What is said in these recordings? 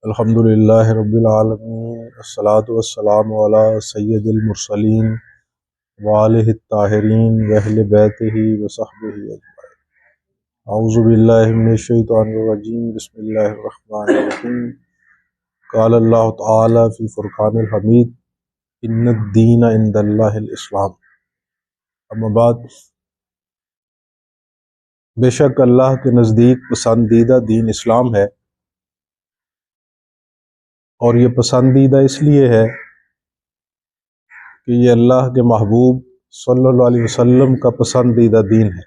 الحمدللہ رب العالمین، الصلاۃ والسلام علی سید المرسلین وآلہ الطاہرین وأہل بیتہ وصحبہ اجمعین۔ اعوذ باللہ من الشیطان الرجیم، بسم اللہ الرحمن الرحیم۔ قال اللہ تعالی فی فرقان الحمید، ان الدین عند اللہ الاسلام۔ اما بعد، بے شک اللہ کے نزدیک پسندیدہ دین اسلام ہے، اور یہ پسندیدہ اس لیے ہے کہ یہ اللہ کے محبوب صلی اللہ علیہ وسلم کا پسندیدہ دین ہے۔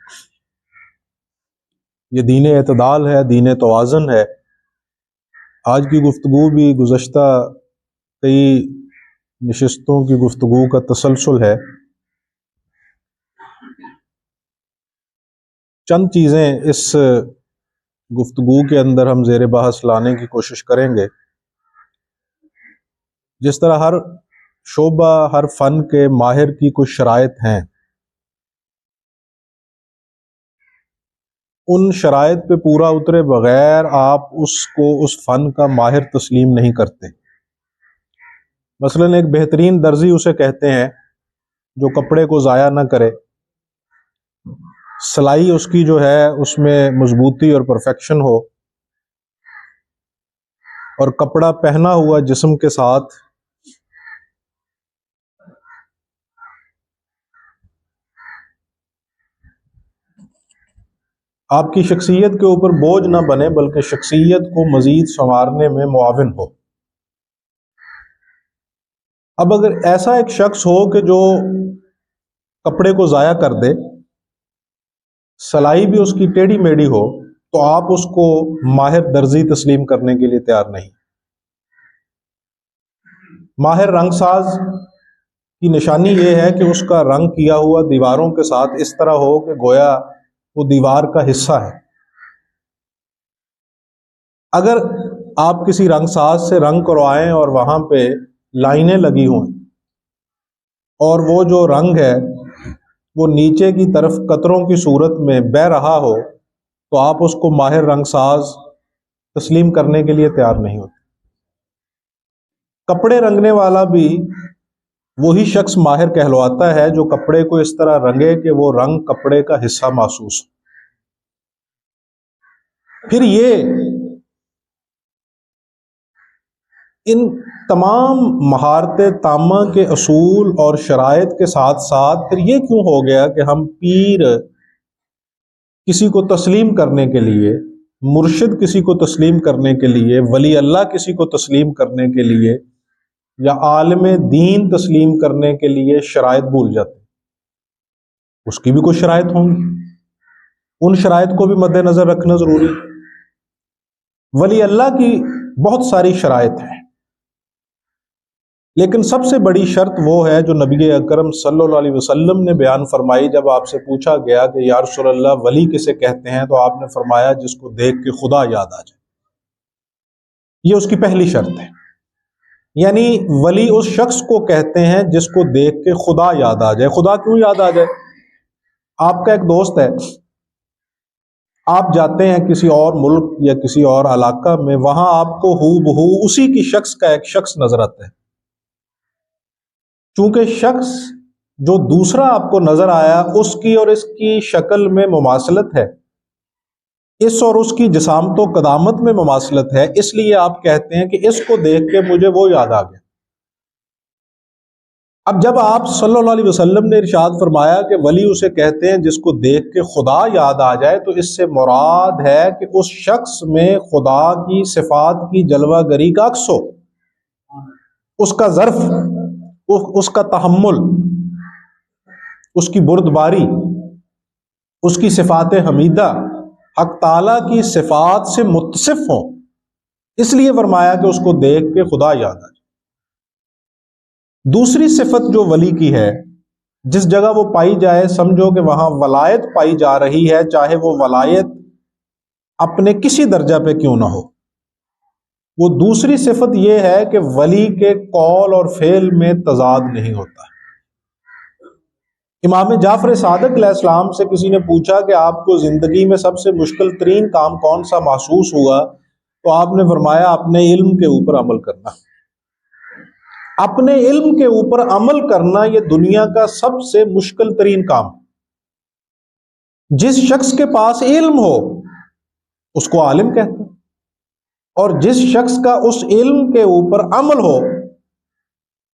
یہ دین اعتدال ہے، دین توازن ہے۔ آج کی گفتگو بھی گزشتہ کئی نشستوں کی گفتگو کا تسلسل ہے۔ چند چیزیں اس گفتگو کے اندر ہم زیر بحث لانے کی کوشش کریں گے۔ جس طرح ہر شعبہ، ہر فن کے ماہر کی کچھ شرائط ہیں، ان شرائط پہ پورا اترے بغیر آپ اس فن کا ماہر تسلیم نہیں کرتے۔ مثلاً ایک بہترین درزی اسے کہتے ہیں جو کپڑے کو ضائع نہ کرے، سلائی اس کی جو ہے اس میں مضبوطی اور پرفیکشن ہو، اور کپڑا پہنا ہوا جسم کے ساتھ آپ کی شخصیت کے اوپر بوجھ نہ بنے، بلکہ شخصیت کو مزید سنوارنے میں معاون ہو۔ اب اگر ایسا ایک شخص ہو کہ جو کپڑے کو ضائع کر دے، سلائی بھی اس کی ٹیڑھی میڑھی ہو، تو آپ اس کو ماہر درزی تسلیم کرنے کے لیے تیار نہیں۔ ماہر رنگ ساز کی نشانی یہ ہے کہ اس کا رنگ کیا ہوا دیواروں کے ساتھ اس طرح ہو کہ گویا وہ دیوار کا حصہ ہے۔ اگر آپ کسی رنگ ساز سے رنگ کروائیں اور وہاں پہ لائنیں لگی ہوں اور وہ جو رنگ ہے وہ نیچے کی طرف قطروں کی صورت میں بہہ رہا ہو، تو آپ اس کو ماہر رنگ ساز تسلیم کرنے کے لیے تیار نہیں ہوتے۔ کپڑے رنگنے والا بھی وہی شخص ماہر کہلواتا ہے جو کپڑے کو اس طرح رنگے کہ وہ رنگ کپڑے کا حصہ محسوس ہو۔ پھر یہ ان تمام مہارت تامہ کے اصول اور شرائط کے ساتھ ساتھ پھر یہ کیوں ہو گیا کہ ہم پیر کسی کو تسلیم کرنے کے لیے، مرشد کسی کو تسلیم کرنے کے لیے، ولی اللہ کسی کو تسلیم کرنے کے لیے، یا عالم دین تسلیم کرنے کے لیے شرائط بھول جاتے ہیں؟ اس کی بھی کچھ شرائط ہوں گی، ان شرائط کو بھی مد نظر رکھنا ضروری ہے۔ ولی اللہ کی بہت ساری شرائط ہیں، لیکن سب سے بڑی شرط وہ ہے جو نبی اکرم صلی اللہ علیہ وسلم نے بیان فرمائی۔ جب آپ سے پوچھا گیا کہ یا رسول اللہ ولی کسے کہتے ہیں، تو آپ نے فرمایا جس کو دیکھ کے خدا یاد آ جائے۔ یہ اس کی پہلی شرط ہے، یعنی ولی اس شخص کو کہتے ہیں جس کو دیکھ کے خدا یاد آ جائے۔ خدا کیوں یاد آ جائے؟ آپ کا ایک دوست ہے، آپ جاتے ہیں کسی اور ملک یا کسی اور علاقہ میں، وہاں آپ کو ہو بہو اسی کی شخص کا ایک شخص نظر آتا ہے۔ چونکہ شخص جو دوسرا آپ کو نظر آیا اس کی اور اس کی شکل میں مماثلت ہے، اس اور اس کی جسامت و قدامت میں مماثلت ہے، اس لیے آپ کہتے ہیں کہ اس کو دیکھ کے مجھے وہ یاد آ گیا۔ اب جب آپ صلی اللہ علیہ وسلم نے ارشاد فرمایا کہ ولی اسے کہتے ہیں جس کو دیکھ کے خدا یاد آ جائے، تو اس سے مراد ہے کہ اس شخص میں خدا کی صفات کی جلوہ گری کا عکس ہو، اس کا ظرف، اس کا تحمل، اس کی بردباری، اس کی صفات حمیدہ حق تعالیٰ کی صفات سے متصف ہوں۔ اس لیے فرمایا کہ اس کو دیکھ کے خدا یاد آ جائے۔ دوسری صفت جو ولی کی ہے، جس جگہ وہ پائی جائے سمجھو کہ وہاں ولایت پائی جا رہی ہے، چاہے وہ ولایت اپنے کسی درجہ پہ کیوں نہ ہو۔ وہ دوسری صفت یہ ہے کہ ولی کے قول اور فعل میں تضاد نہیں ہوتا۔ امام جعفر صادق علیہ السلام سے کسی نے پوچھا کہ آپ کو زندگی میں سب سے مشکل ترین کام کون سا محسوس ہوا، تو آپ نے فرمایا اپنے علم کے اوپر عمل کرنا. اپنے علم کے اوپر عمل کرنا یہ دنیا کا سب سے مشکل ترین کام. جس شخص کے پاس علم ہو اس کو عالم کہتے ہیں، اور جس شخص کا اس علم کے اوپر عمل ہو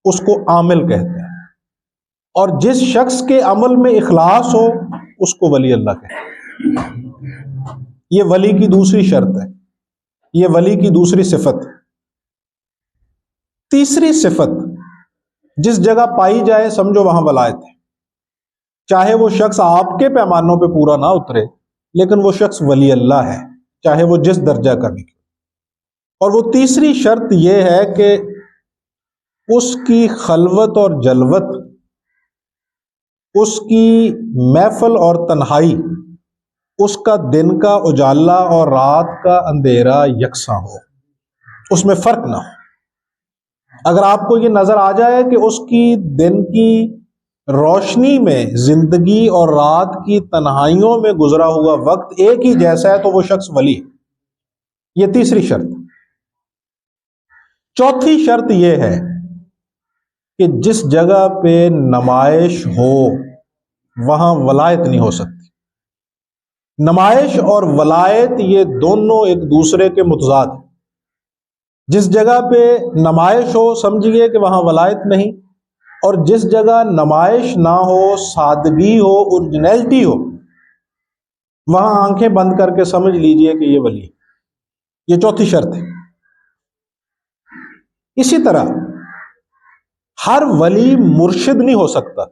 اس کو عامل کہتے ہیں، اور جس شخص کے عمل میں اخلاص ہو اس کو ولی اللہ کہتے ہیں. یہ ولی کی دوسری شرط ہے، یہ ولی کی دوسری صفت. تیسری صفت جس جگہ پائی جائے سمجھو وہاں ولایت ہے، چاہے وہ شخص آپ کے پیمانوں پہ پورا نہ اترے لیکن وہ شخص ولی اللہ ہے، چاہے وہ جس درجہ کا بھی. اور وہ تیسری شرط یہ ہے کہ اس کی خلوت اور جلوت، اس کی محفل اور تنہائی، اس کا دن کا اجالا اور رات کا اندھیرا یکساں ہو، اس میں فرق نہ ہو. اگر آپ کو یہ نظر آ جائے کہ اس کی دن کی روشنی میں زندگی اور رات کی تنہائیوں میں گزرا ہوا وقت ایک ہی جیسا ہے تو وہ شخص ولی ہے. یہ تیسری شرط. چوتھی شرط یہ ہے کہ جس جگہ پہ نمائش ہو وہاں ولایت نہیں ہو سکتی. نمائش اور ولایت یہ دونوں ایک دوسرے کے متضاد ہیں. جس جگہ پہ نمائش ہو سمجھیے کہ وہاں ولایت نہیں، اور جس جگہ نمائش نہ ہو، سادگی ہو، اوریجنلٹی ہو، وہاں آنکھیں بند کر کے سمجھ لیجئے کہ یہ ولی ہے. یہ چوتھی شرط ہے. اسی طرح ہر ولی مرشد نہیں ہو سکتا.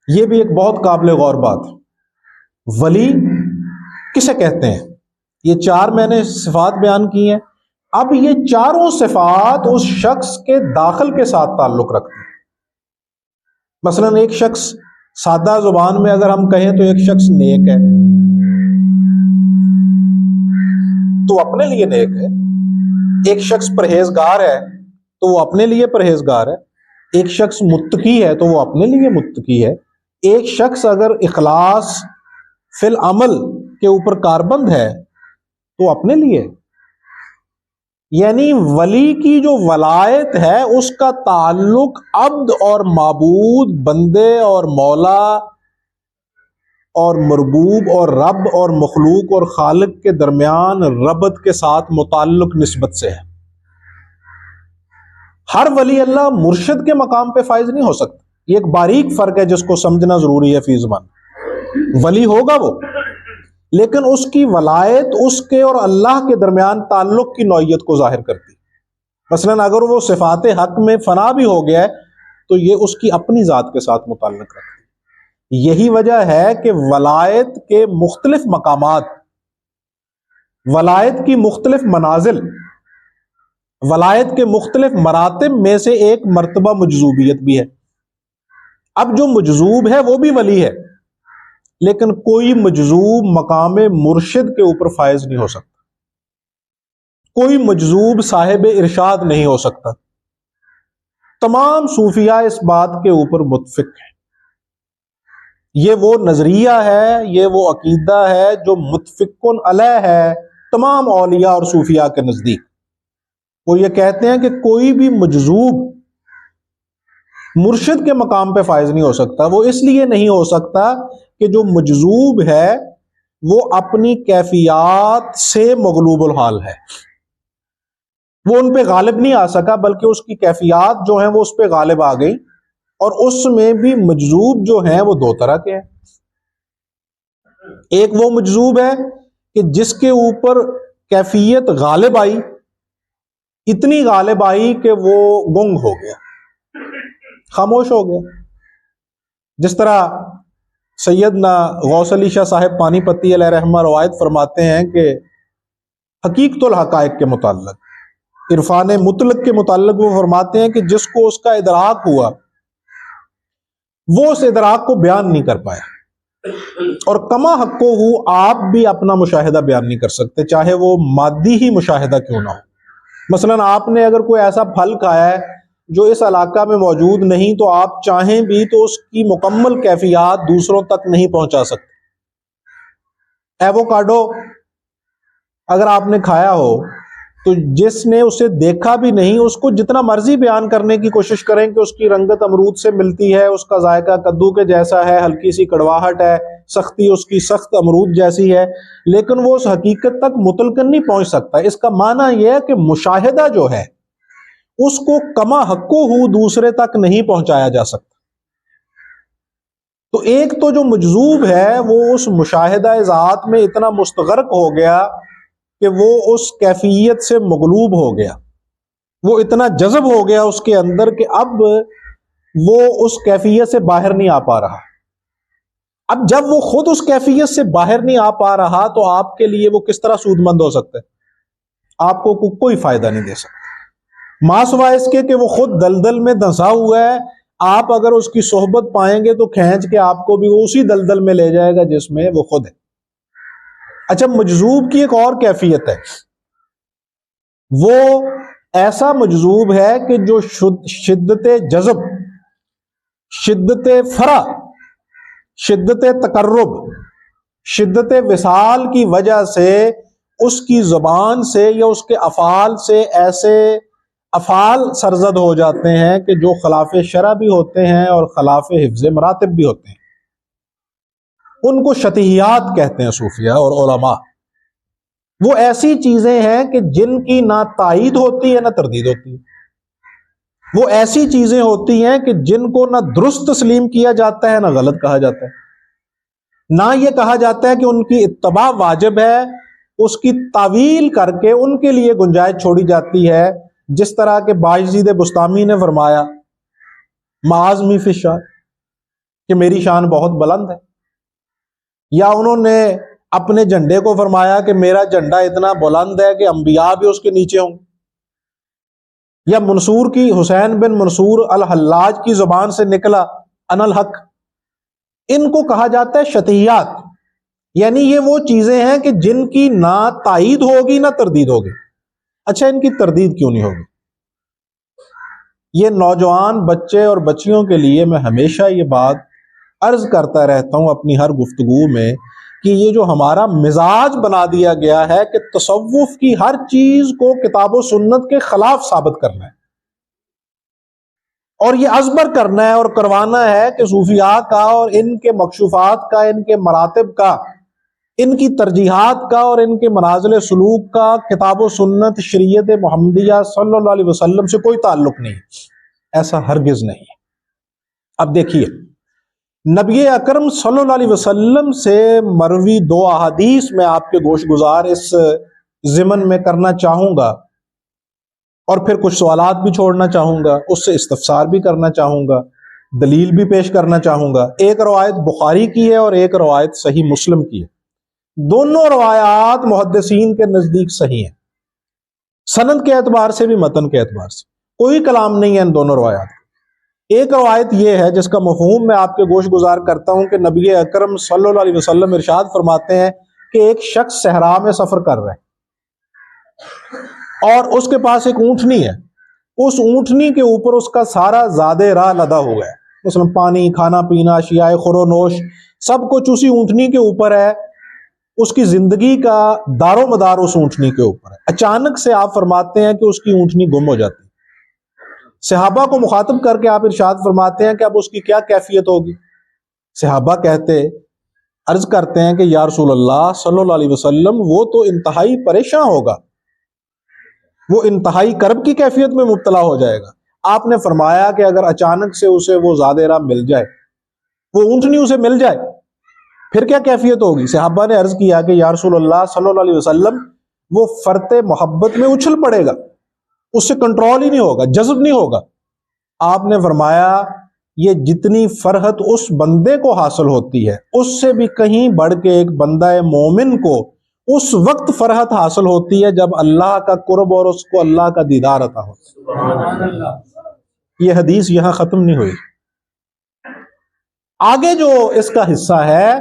یہ بھی ایک بہت قابل غور بات ہے. ولی کسے کہتے ہیں؟ یہ چار میں نے صفات بیان کی ہیں. اب یہ چاروں صفات اس شخص کے داخل کے ساتھ تعلق رکھتے ہیں. مثلا ایک شخص سادہ زبان میں اگر ہم کہیں تو ایک شخص نیک ہے تو اپنے لیے نیک ہے. ایک شخص پرہیزگار ہے تو وہ اپنے لیے پرہیزگار ہے. ایک شخص متقی ہے تو وہ اپنے لیے متقی ہے. ایک شخص اگر اخلاص فی العمل کے اوپر کاربند ہے تو اپنے لیے. یعنی ولی کی جو ولایت ہے اس کا تعلق عبد اور معبود، بندے اور مولا اور مربوب اور رب اور مخلوق اور خالق کے درمیان ربط کے ساتھ متعلق نسبت سے ہے. ہر ولی اللہ مرشد کے مقام پہ فائز نہیں ہو سکتا. یہ ایک باریک فرق ہے جس کو سمجھنا ضروری ہے فی زبان. ولی ہوگا وہ، لیکن اس کی ولایت اس کے اور اللہ کے درمیان تعلق کی نوعیت کو ظاہر کرتی. مثلا اگر وہ صفات حق میں فنا بھی ہو گیا ہے تو یہ اس کی اپنی ذات کے ساتھ متعلق رکھتی. یہی وجہ ہے کہ ولایت کے مختلف مقامات، ولایت کی مختلف منازل، ولایت کے مختلف مراتب میں سے ایک مرتبہ مجذوبیت بھی ہے. اب جو مجذوب ہے وہ بھی ولی ہے، لیکن کوئی مجذوب مقام مرشد کے اوپر فائز نہیں ہو سکتا. کوئی مجذوب صاحب ارشاد نہیں ہو سکتا. تمام صوفیاء اس بات کے اوپر متفق ہیں. یہ وہ نظریہ ہے، یہ وہ عقیدہ ہے جو متفقن علیہ ہے تمام اولیاء اور صوفیاء کے نزدیک. وہ یہ کہتے ہیں کہ کوئی بھی مجذوب مرشد کے مقام پہ فائز نہیں ہو سکتا. وہ اس لیے نہیں ہو سکتا کہ جو مجذوب ہے وہ اپنی کیفیات سے مغلوب الحال ہے. وہ ان پہ غالب نہیں آ سکا، بلکہ اس کی کیفیات جو ہیں وہ اس پہ غالب آ گئی. اور اس میں بھی مجذوب جو ہیں وہ دو طرح کے ہیں. ایک وہ مجذوب ہے کہ جس کے اوپر کیفیت غالب آئی، اتنی غالب آئی کہ وہ گنگ ہو گیا، خاموش ہو گیا. جس طرح سیدنا غوث علی شاہ صاحب پانی پتی علیہ رحمہ روایت فرماتے ہیں کہ حقیقت الحقائق کے متعلق، عرفان مطلق کے متعلق وہ فرماتے ہیں کہ جس کو اس کا ادراک ہوا وہ اس ادراک کو بیان نہیں کر پایا. اور کما حق ہو آپ بھی اپنا مشاہدہ بیان نہیں کر سکتے، چاہے وہ مادی ہی مشاہدہ کیوں نہ ہو. مثلا آپ نے اگر کوئی ایسا پھل کھایا ہے جو اس علاقہ میں موجود نہیں تو آپ چاہیں بھی تو اس کی مکمل کیفیات دوسروں تک نہیں پہنچا سکتے. ایووکاڈو اگر آپ نے کھایا ہو تو جس نے اسے دیکھا بھی نہیں اس کو جتنا مرضی بیان کرنے کی کوشش کریں کہ اس کی رنگت امرود سے ملتی ہے، اس کا ذائقہ کدو کے جیسا ہے، ہلکی سی کڑواہٹ ہے، سختی اس کی سخت امرود جیسی ہے، لیکن وہ اس حقیقت تک مطلقاً نہیں پہنچ سکتا۔ اس کا معنی یہ ہے کہ مشاہدہ جو ہے اس کو کما حقو ہو دوسرے تک نہیں پہنچایا جا سکتا۔ تو ایک تو جو مجذوب ہے وہ اس مشاہدہ ذات میں اتنا مستغرق ہو گیا کہ وہ اس کیفیت سے مغلوب ہو گیا، وہ اتنا جذب ہو گیا اس کے اندر کہ اب وہ اس کیفیت سے باہر نہیں آ پا رہا۔ اب جب وہ خود اس کیفیت سے باہر نہیں آ پا رہا تو آپ کے لیے وہ کس طرح سود مند ہو سکتا ہے؟ آپ کو کوئی فائدہ نہیں دے سکتا، ماں سوائے اس کے کہ وہ خود دلدل میں دھنسا ہوا ہے۔ آپ اگر اس کی صحبت پائیں گے تو کھینچ کے آپ کو بھی اسی دلدل میں لے جائے گا جس میں وہ خود ہے۔ اچھا، مجذوب کی ایک اور کیفیت ہے، وہ ایسا مجذوب ہے کہ جو شدت جذب، شدت فرح، شدت تقرب، شدت وصال کی وجہ سے اس کی زبان سے یا اس کے افعال سے ایسے افعال سرزد ہو جاتے ہیں کہ جو خلاف شرع بھی ہوتے ہیں اور خلاف حفظ مراتب بھی ہوتے ہیں۔ ان کو شطحیات کہتے ہیں صوفیہ اور علماء۔ وہ ایسی چیزیں ہیں کہ جن کی نہ تائید ہوتی ہے نہ تردید ہوتی ہے، وہ ایسی چیزیں ہوتی ہیں کہ جن کو نہ درست تسلیم کیا جاتا ہے نہ غلط کہا جاتا ہے، نہ یہ کہا جاتا ہے کہ ان کی اتباع واجب ہے، اس کی تعویل کر کے ان کے لیے گنجائش چھوڑی جاتی ہے، جس طرح کہ باجزید بستامی نے فرمایا معاذ فی الشان کہ میری شان بہت بلند ہے، یا انہوں نے اپنے جھنڈے کو فرمایا کہ میرا جھنڈا اتنا بلند ہے کہ انبیاء بھی اس کے نیچے ہوں، یا منصور کی حسین بن منصور الحلاج کی زبان سے نکلا انا الحق۔ ان کو کہا جاتا ہے شطحیات، یعنی یہ وہ چیزیں ہیں کہ جن کی نہ تائید ہوگی نہ تردید ہوگی۔ اچھا، ان کی تردید کیوں نہیں ہوگی؟ یہ نوجوان بچے اور بچیوں کے لیے میں ہمیشہ یہ بات عرض کرتا رہتا ہوں اپنی ہر گفتگو میں کہ یہ جو ہمارا مزاج بنا دیا گیا ہے کہ تصوف کی ہر چیز کو کتاب و سنت کے خلاف ثابت کرنا ہے، اور یہ ازبر کرنا ہے اور کروانا ہے کہ صوفیاء کا اور ان کے مکشوفات کا، ان کے مراتب کا، ان کی ترجیحات کا اور ان کے منازل سلوک کا کتاب و سنت شریعت محمدیہ صلی اللہ علیہ وسلم سے کوئی تعلق نہیں، ایسا ہرگز نہیں ہے۔ اب دیکھیے، نبی اکرم صلی اللہ علیہ وسلم سے مروی 2 احادیث میں آپ کے گوش گزار اس ضمن میں کرنا چاہوں گا، اور پھر کچھ سوالات بھی چھوڑنا چاہوں گا، اس سے استفسار بھی کرنا چاہوں گا، دلیل بھی پیش کرنا چاہوں گا۔ ایک روایت بخاری کی ہے اور ایک روایت صحیح مسلم کی ہے، دونوں روایات محدثین کے نزدیک صحیح ہیں، سند کے اعتبار سے بھی متن کے اعتبار سے کوئی کلام نہیں ہے ان دونوں روایات۔ ایک روایت یہ ہے جس کا مفہوم میں آپ کے گوش گزار کرتا ہوں کہ نبی اکرم صلی اللہ علیہ وسلم ارشاد فرماتے ہیں کہ ایک شخص صحرا میں سفر کر رہا ہے اور اس کے پاس ایک اونٹنی ہے، اس اونٹنی کے اوپر اس کا سارا زاد راہ لدا ہوا ہے، مثلا پانی، کھانا پینا، اشیاء خور و نوش سب کچھ اسی اونٹنی کے اوپر ہے، اس کی زندگی کا دار و مدار اس اونٹنی کے اوپر ہے۔ اچانک سے آپ فرماتے ہیں کہ اس کی اونٹنی گم ہو جاتی ہے۔ صحابہ کو مخاطب کر کے آپ ارشاد فرماتے ہیں کہ اب اس کی کیا کیفیت ہوگی؟ صحابہ عرض کرتے ہیں کہ یا رسول اللہ صلی اللہ علیہ وسلم وہ تو انتہائی پریشان ہوگا، وہ انتہائی کرب کی کیفیت میں مبتلا ہو جائے گا۔ آپ نے فرمایا کہ اگر اچانک سے اسے وہ زاد راہ مل جائے، وہ اونٹنی اسے مل جائے، پھر کیا کیفیت ہوگی؟ صحابہ نے عرض کیا کہ یا رسول اللہ صلی اللہ علیہ وسلم وہ فرط محبت میں اچھل پڑے گا، اس سے کنٹرول ہی نہیں ہوگا، جذب نہیں ہوگا۔ آپ نے فرمایا یہ جتنی فرحت اس بندے کو حاصل ہوتی ہے اس سے بھی کہیں بڑھ کے ایک بندہ مومن کو اس وقت فرحت حاصل ہوتی ہے جب اللہ کا قرب اور اس کو اللہ کا دیدار عطا ہوتا ہے۔ یہ حدیث یہاں ختم نہیں ہوئی، آگے جو اس کا حصہ ہے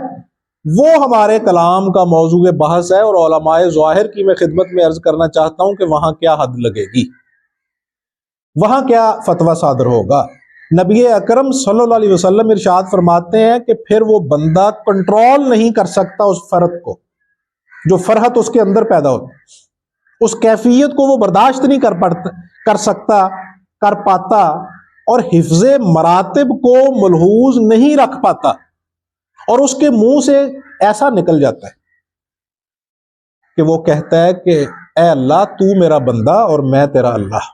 وہ ہمارے کلام کا موضوع بحث ہے، اور علماء ظاہر کی میں خدمت میں عرض کرنا چاہتا ہوں کہ وہاں کیا حد لگے گی، وہاں کیا فتویٰ صادر ہوگا۔ نبی اکرم صلی اللہ علیہ وسلم ارشاد فرماتے ہیں کہ پھر وہ بندہ کنٹرول نہیں کر سکتا اس فرد کو، جو فرحت اس کے اندر پیدا ہوتی، اس کیفیت کو وہ برداشت نہیں کر پاتا اور حفظ مراتب کو ملحوظ نہیں رکھ پاتا، اور اس کے منہ سے ایسا نکل جاتا ہے کہ وہ کہتا ہے کہ اے اللہ تو میرا بندہ اور میں تیرا اللہ۔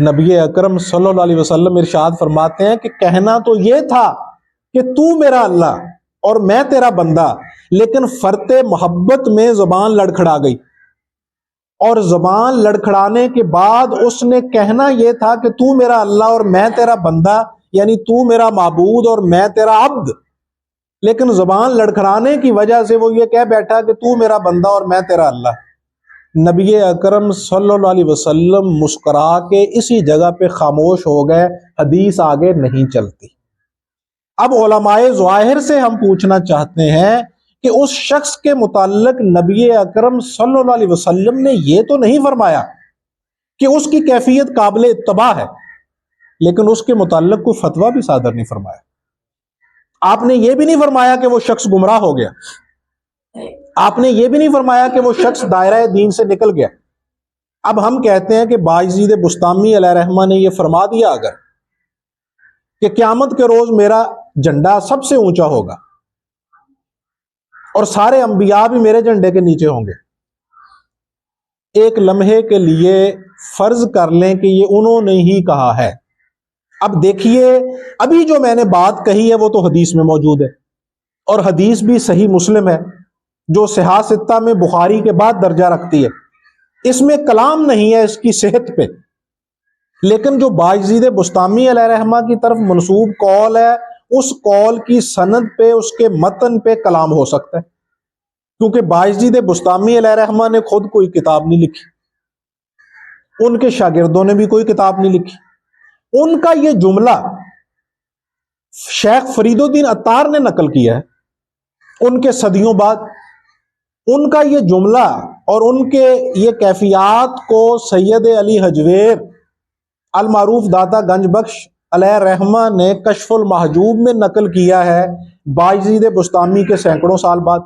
نبی اکرم صلی اللہ علیہ وسلم ارشاد فرماتے ہیں کہ کہنا تو یہ تھا کہ تو میرا اللہ اور میں تیرا بندہ، لیکن فرط محبت میں زبان لڑکھڑا گئی، اور زبان لڑکھڑانے کے بعد اس نے کہنا یہ تھا کہ تو میرا اللہ اور میں تیرا بندہ، یعنی تو میرا معبود اور میں تیرا عبد، لیکن زبان لڑکھڑانے کی وجہ سے وہ یہ کہہ بیٹھا کہ تو میرا بندہ اور میں تیرا اللہ۔ نبی اکرم صلی اللہ علیہ وسلم مسکرا کے اسی جگہ پہ خاموش ہو گئے، حدیث آگے نہیں چلتی۔ اب علماء ظاہر سے ہم پوچھنا چاہتے ہیں کہ اس شخص کے متعلق نبی اکرم صلی اللہ علیہ وسلم نے یہ تو نہیں فرمایا کہ اس کی کیفیت قابل اتباع ہے، لیکن اس کے متعلق کوئی فتویٰ بھی صادر نہیں فرمایا۔ آپ نے یہ بھی نہیں فرمایا کہ وہ شخص گمراہ ہو گیا، آپ نے یہ بھی نہیں فرمایا کہ وہ شخص دائرہ دین سے نکل گیا۔ اب ہم کہتے ہیں کہ بایزید بسطامی علیہ رحمہ نے یہ فرما دیا اگر کہ قیامت کے روز میرا جھنڈا سب سے اونچا ہوگا اور سارے انبیاء بھی میرے جھنڈے کے نیچے ہوں گے، ایک لمحے کے لیے فرض کر لیں کہ یہ انہوں نے ہی کہا ہے۔ اب دیکھیے ابھی جو میں نے بات کہی ہے وہ تو حدیث میں موجود ہے، اور حدیث بھی صحیح مسلم ہے جو صحاح ستہ میں بخاری کے بعد درجہ رکھتی ہے، اس میں کلام نہیں ہے اس کی صحت پہ، لیکن جو بایزید بسطامی علیہ رحمہ کی طرف منسوب قول ہے اس قول کی سند پہ، اس کے متن پہ کلام ہو سکتا ہے، کیونکہ بایزید بسطامی علیہ رحمہ نے خود کوئی کتاب نہیں لکھی، ان کے شاگردوں نے بھی کوئی کتاب نہیں لکھی۔ ان کا یہ جملہ شیخ فرید الدین عطار نے نقل کیا ہے ان کے صدیوں بعد۔ ان کا یہ جملہ اور ان کے یہ کیفیات کو سید علی حجویر المعروف داتا گنج بخش علیہ رحمہ نے کشف المحجوب میں نقل کیا ہے بایزید بسطامی کے سینکڑوں سال بعد۔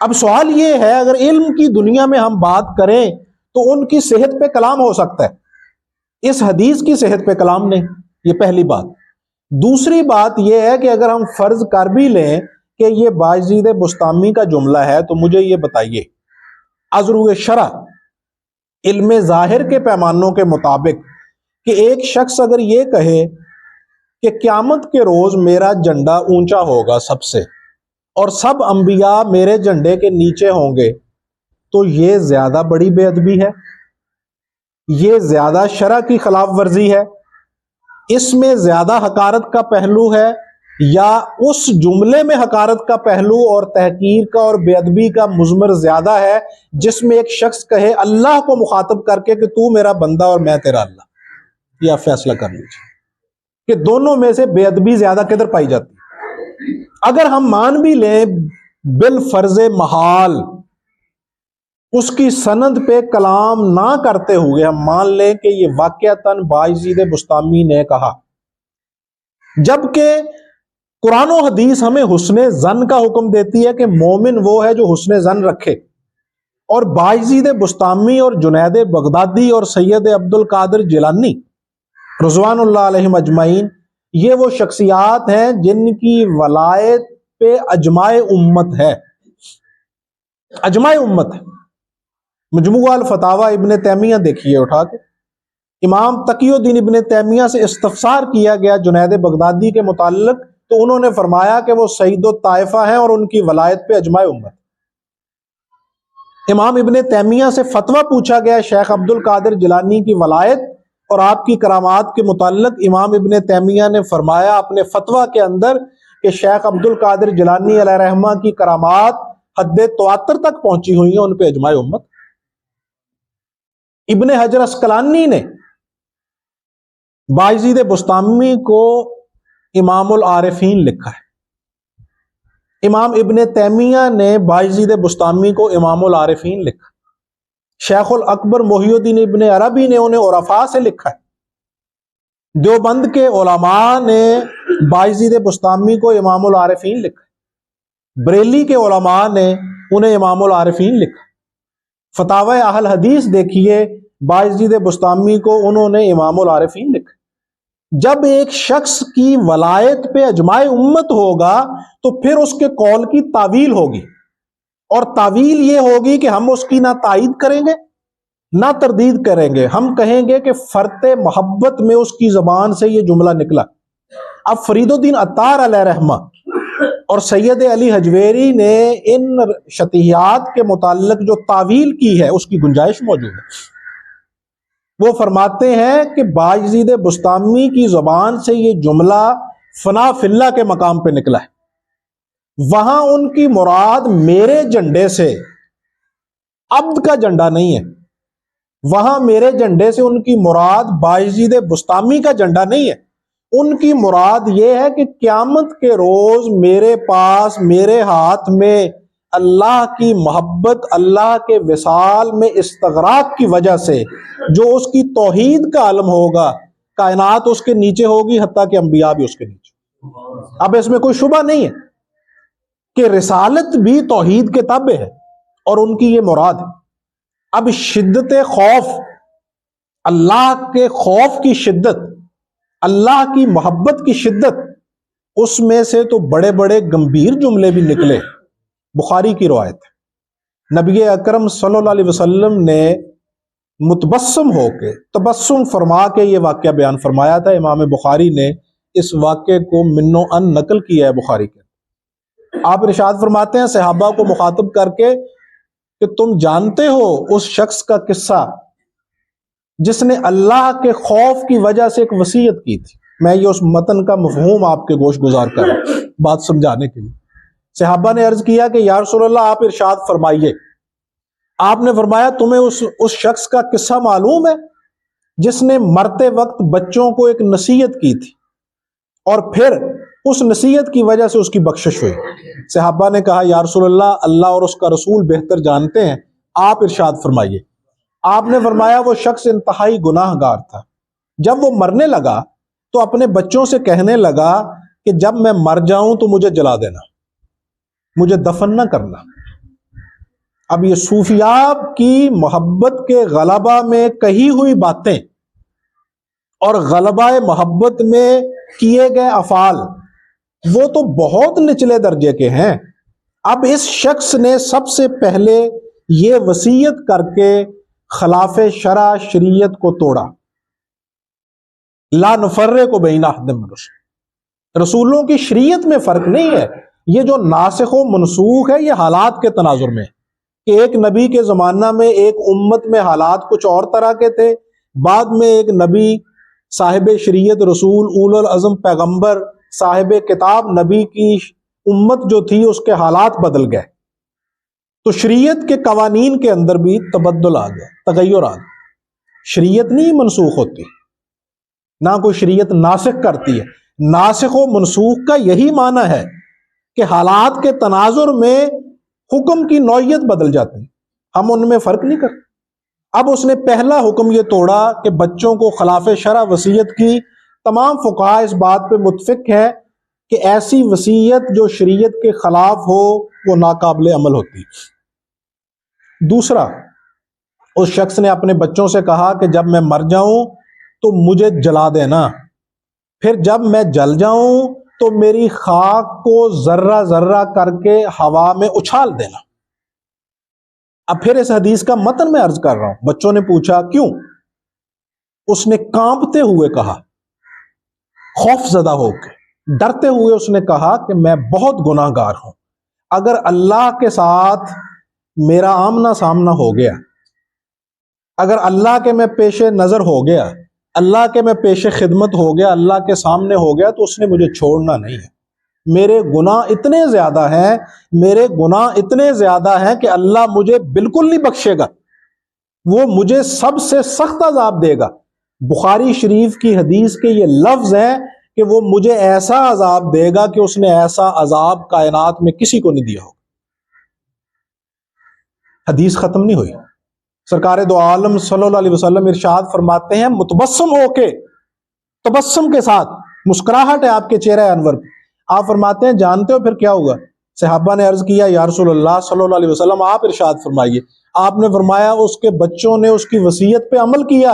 اب سوال یہ ہے اگر علم کی دنیا میں ہم بات کریں تو ان کی صحت پہ کلام ہو سکتا ہے، اس حدیث کی صحت پہ کلام نہیں، یہ پہلی بات۔ دوسری بات یہ ہے کہ اگر ہم فرض کر بھی لیں کہ یہ بایزید بسطامی کا جملہ ہے تو مجھے یہ بتائیے از روئے شرع علم ظاہر کے پیمانوں کے مطابق کہ ایک شخص اگر یہ کہے کہ قیامت کے روز میرا جھنڈا اونچا ہوگا سب سے اور سب انبیاء میرے جھنڈے کے نیچے ہوں گے، تو یہ زیادہ بڑی بے ادبی ہے، یہ زیادہ شرع کی خلاف ورزی ہے، اس میں زیادہ حقارت کا پہلو ہے، یا اس جملے میں حقارت کا پہلو اور تحقیر کا اور بے ادبی کا مضمر زیادہ ہے جس میں ایک شخص کہے اللہ کو مخاطب کر کے کہ تو میرا بندہ اور میں تیرا اللہ۔ یہ آپ فیصلہ کر لیجیے کہ دونوں میں سے بے ادبی زیادہ کدھر پائی جاتی ہے۔ اگر ہم مان بھی لیں بالفرض محال اس کی سند پہ کلام نہ کرتے ہوئے ہم مان لیں کہ یہ واقعتاً بایزید بسطامی نے کہا، جبکہ قرآن و حدیث ہمیں حسن ظن کا حکم دیتی ہے کہ مومن وہ ہے جو حسن ظن رکھے، اور بایزید بسطامی اور جنید بغدادی اور سید عبد القادر جیلانی رضوان اللہ علیہم اجمعین یہ وہ شخصیات ہیں جن کی ولایت پہ اجماع امت ہے، اجماع امت ہے۔ مجموعہ الفتاوی ابن تیمیہ دیکھیے اٹھا کے، امام تقی الدین ابن تیمیہ سے استفسار کیا گیا جنید بغدادی کے متعلق تو انہوں نے فرمایا کہ وہ سید الطائفہ ہیں اور ان کی ولایت پہ اجماع امت۔ امام ابن تیمیہ سے فتویٰ پوچھا گیا شیخ عبد القادر جیلانی کی ولایت اور آپ کی کرامات کے متعلق، امام ابن تیمیہ نے فرمایا اپنے فتویٰ کے اندر کہ شیخ عبد القادر جیلانی علیہ رحمہ کی کرامات حد تواتر تک پہنچی ہوئی ہیں، ان پہ اجماع امت۔ ابن حجر اسقلانی نے بایزید بسطامی کو امام العارفین لکھا ہے، امام ابن تیمیہ نے بایزید بسطامی کو امام العارفین لکھا، شیخ الاکبر محی الدین ابن عربی نے انہیں عرفاء سے لکھا ہے، دیوبند کے علماء نے بایزید بسطامی کو امام العارفین لکھا ہے۔ بریلی کے علماء نے انہیں امام العارفین لکھا۔ فتاوی اہل حدیث دیکھیے، بایزید بسطامی کو انہوں نے امام العارفین لکھا۔ جب ایک شخص کی ولایت پہ اجماع امت ہوگا تو پھر اس کے قول کی تعویل ہوگی، اور تعویل یہ ہوگی کہ ہم اس کی نہ تائید کریں گے نہ تردید کریں گے، ہم کہیں گے کہ فرط محبت میں اس کی زبان سے یہ جملہ نکلا۔ اب فرید الدین عطار علیہ رحمہ اور سید علی حجویری نے ان شطحیات کے متعلق جو تعویل کی ہے اس کی گنجائش موجود ہے۔ وہ فرماتے ہیں کہ بایزید بسطامی کی زبان سے یہ جملہ فنا فی اللہ کے مقام پہ نکلا ہے، وہاں ان کی مراد میرے جھنڈے سے عبد کا جھنڈا نہیں ہے، وہاں میرے جھنڈے سے ان کی مراد بایزید بسطامی کا جھنڈا نہیں ہے، ان کی مراد یہ ہے کہ قیامت کے روز میرے پاس میرے ہاتھ میں اللہ کی محبت، اللہ کے وصال میں استغراق کی وجہ سے جو اس کی توحید کا علم ہوگا، کائنات اس کے نیچے ہوگی، حتیٰ کہ انبیاء بھی اس کے نیچے۔ اب اس میں کوئی شبہ نہیں ہے کہ رسالت بھی توحید کے تابع ہے اور ان کی یہ مراد ہے۔ اب شدت خوف، اللہ کے خوف کی شدت، اللہ کی محبت کی شدت، اس میں سے تو بڑے بڑے گمبھیر جملے بھی نکلے۔ بخاری کی روایت ہے، نبی اکرم صلی اللہ علیہ وسلم نے متبسم ہو کے، تبسم فرما کے یہ واقعہ بیان فرمایا تھا۔ امام بخاری نے اس واقعے کو من و ان نقل کیا ہے بخاری کے۔ آپ ارشاد فرماتے ہیں صحابہ کو مخاطب کر کے کہ تم جانتے ہو اس شخص کا قصہ جس نے اللہ کے خوف کی وجہ سے ایک وصیت کی تھی؟ میں یہ اس متن کا مفہوم آپ کے گوش گزار کر رہا ہوں بات سمجھانے کے لیے۔ صحابہ نے عرض کیا کہ یا رسول اللہ آپ ارشاد فرمائیے۔ آپ نے فرمایا تمہیں اس شخص کا قصہ معلوم ہے جس نے مرتے وقت بچوں کو ایک نصیحت کی تھی اور پھر اس نصیحت کی وجہ سے اس کی بخشش ہوئی؟ صحابہ نے کہا یا رسول اللہ، اللہ اور اس کا رسول بہتر جانتے ہیں، آپ ارشاد فرمائیے۔ آپ نے فرمایا وہ شخص انتہائی گناہ گار تھا، جب وہ مرنے لگا تو اپنے بچوں سے کہنے لگا کہ جب میں مر جاؤں تو مجھے جلا دینا، مجھے دفن نہ کرنا۔ اب یہ صوفیاء کی محبت کے غلبہ میں کہی ہوئی باتیں اور غلبہ محبت میں کیے گئے افعال وہ تو بہت نچلے درجے کے ہیں۔ اب اس شخص نے سب سے پہلے یہ وصیت کر کے خلاف شرع شریعت کو توڑا، لا نفرق بین احد من رسل، رسولوں کی شریعت میں فرق نہیں ہے۔ یہ جو ناسخ و منسوخ ہے یہ حالات کے تناظر میں کہ ایک نبی کے زمانہ میں ایک امت میں حالات کچھ اور طرح کے تھے، بعد میں ایک نبی صاحب شریعت رسول اول العزم پیغمبر صاحب کتاب نبی کی امت جو تھی اس کے حالات بدل گئے، تو شریعت کے قوانین کے اندر بھی تبدل آ گیا، تغیر آ گیا۔ شریعت نہیں منسوخ ہوتی، نہ کوئی شریعت ناسخ کرتی ہے۔ ناسخ و منسوخ کا یہی معنی ہے کہ حالات کے تناظر میں حکم کی نوعیت بدل جاتی ہے، ہم ان میں فرق نہیں کرتے۔ اب اس نے پہلا حکم یہ توڑا کہ بچوں کو خلاف شرع وصیت کی۔ تمام فقہاء اس بات پہ متفق ہیں کہ ایسی وصیت جو شریعت کے خلاف ہو وہ ناقابل عمل ہوتی۔ دوسرا، اس شخص نے اپنے بچوں سے کہا کہ جب میں مر جاؤں تو مجھے جلا دینا، پھر جب میں جل جاؤں تو میری خاک کو ذرہ ذرہ کر کے ہوا میں اچھال دینا۔ اب پھر اس حدیث کا متن میں عرض کر رہا ہوں۔ بچوں نے پوچھا کیوں؟ اس نے کانپتے ہوئے کہا، خوف زدہ ہو کے ڈرتے ہوئے اس نے کہا کہ میں بہت گناہ گار ہوں، اگر اللہ کے ساتھ میرا آمنا سامنا ہو گیا، اگر اللہ کے میں پیش نظر ہو گیا، اللہ کے میں پیش خدمت ہو گیا، اللہ کے سامنے ہو گیا، تو اس نے مجھے چھوڑنا نہیں ہے۔ میرے گناہ اتنے زیادہ ہیں، میرے گناہ اتنے زیادہ ہیں کہ اللہ مجھے بالکل نہیں بخشے گا، وہ مجھے سب سے سخت عذاب دے گا۔ بخاری شریف کی حدیث کے یہ لفظ ہیں کہ وہ مجھے ایسا عذاب دے گا کہ اس نے ایسا عذاب کائنات میں کسی کو نہیں دیا ہوگا۔ حدیث ختم نہیں ہوئی، سرکار دو عالم صلی اللہ علیہ وسلم ارشاد فرماتے ہیں متبسم ہو کے، تبسم کے ساتھ مسکراہٹ ہے آپ کے چہرہ انور پہ، آپ فرماتے ہیں جانتے ہو پھر کیا ہوا؟ صحابہ نے عرض کیا یا رسول اللہ صلی اللہ علیہ وسلم آپ ارشاد فرمائیے۔ آپ نے فرمایا اس کے بچوں نے اس کی وصیت پہ عمل کیا،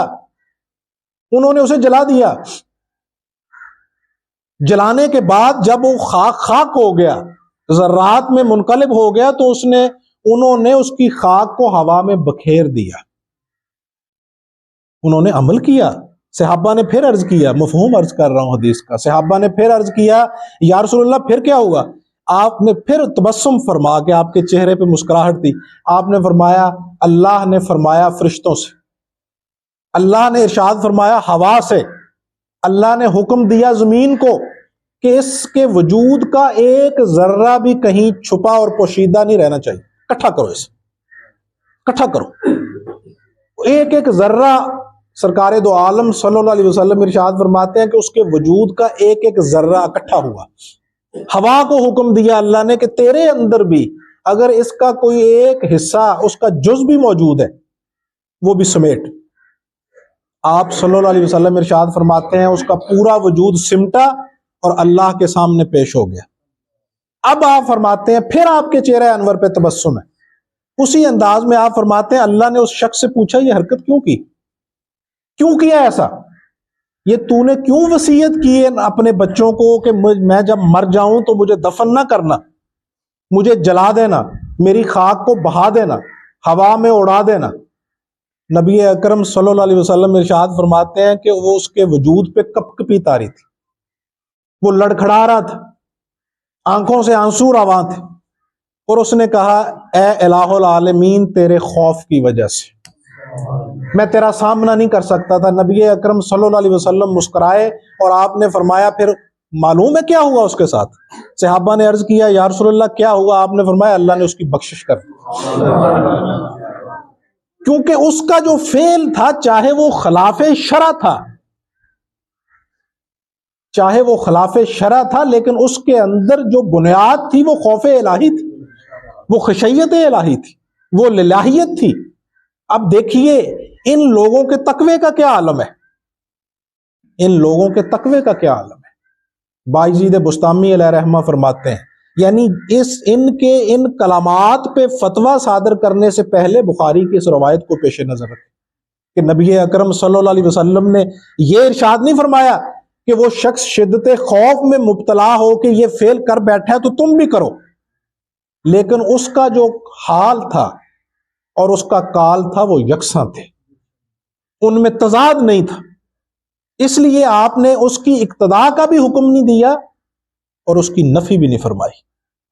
انہوں نے اسے جلا دیا۔ جلانے کے بعد جب وہ خاک ہو گیا، ذرات میں منقلب ہو گیا، تو انہوں نے اس کی خاک کو ہوا میں بکھیر دیا۔ انہوں نے عمل کیا۔ صحابہ نے پھر عرض کیا، مفہوم عرض کر رہا ہوں حدیث کا، صحابہ نے پھر عرض کیا یا رسول اللہ پھر کیا ہوا؟ آپ نے پھر تبسم فرما کے، آپ کے چہرے پہ مسکراہٹ تھی، آپ نے فرمایا اللہ نے فرمایا فرشتوں سے، اللہ نے ارشاد فرمایا ہوا سے، اللہ نے حکم دیا زمین کو کہ اس کے وجود کا ایک ذرہ بھی کہیں چھپا اور پوشیدہ نہیں رہنا چاہیے، اکٹھا کرو، اسے اکٹھا کرو۔ ایک ایک ذرہ سرکار دو عالم صلی اللہ علیہ وسلم ارشاد فرماتے ہیں کہ اس کے وجود کا ایک ایک ذرہ اکٹھا ہوا۔ ہوا کو حکم دیا اللہ نے کہ تیرے اندر بھی اگر اس کا کوئی ایک حصہ، اس کا جز بھی موجود ہے، وہ بھی سمیٹ۔ آپ صلی اللہ علیہ وسلم ارشاد فرماتے ہیں اس کا پورا وجود سمٹا اور اللہ کے سامنے پیش ہو گیا۔ اب آپ فرماتے ہیں پھر آپ کے چہرہ انور پہ تبسم ہے۔ اسی انداز میں آپ فرماتے ہیں اللہ نے اس شخص سے پوچھا یہ حرکت کیوں کی، کیوں کیا ایسا؟ یہ تو نے کیوں وصیت کی ہے اپنے بچوں کو کہ میں جب مر جاؤں تو مجھے دفن نہ کرنا، مجھے جلا دینا، میری خاک کو بہا دینا، ہوا میں اڑا دینا؟ نبی اکرم صلی اللہ علیہ وسلم ارشاد فرماتے ہیں کہ وہ اس کے وجود پہ کپ کپی تاری تھی، وہ لڑکھڑا رہا تھا، آنکھوں سے آنسو رواں تھے، اور اس نے کہا اے الہ العالمین تیرے خوف کی وجہ سے میں تیرا سامنا نہیں کر سکتا تھا۔ نبی اکرم صلی اللہ علیہ وسلم مسکرائے اور آپ نے فرمایا پھر معلوم ہے کیا ہوا اس کے ساتھ؟ صحابہ نے عرض کیا یا رسول اللہ کیا ہوا؟ آپ نے فرمایا اللہ نے اس کی بخشش کر دی، کیونکہ اس کا جو فعل تھا چاہے وہ خلاف شرع تھا، چاہے وہ خلاف شرع تھا، لیکن اس کے اندر جو بنیاد تھی وہ خوف الہی تھی، وہ خشیت الہی تھی، وہ للہیت تھی۔ اب دیکھیے ان لوگوں کے تقوی کا کیا عالم ہے، ان لوگوں کے تقوی کا کیا عالم ہے۔ بایزید بسطامی علیہ رحمہ فرماتے ہیں، یعنی ان کلامات پہ فتویٰ صادر کرنے سے پہلے بخاری کی اس روایت کو پیش نظر رکھیں کہ نبی اکرم صلی اللہ علیہ وسلم نے یہ ارشاد نہیں فرمایا کہ وہ شخص شدت خوف میں مبتلا ہو کہ یہ فعل کر بیٹھا ہے تو تم بھی کرو، لیکن اس کا جو حال تھا اور اس کا کال تھا وہ یکساں تھے، ان میں تضاد نہیں تھا، اس لیے آپ نے اس کی اقتداء کا بھی حکم نہیں دیا اور اس کی نفی بھی نہیں فرمائی۔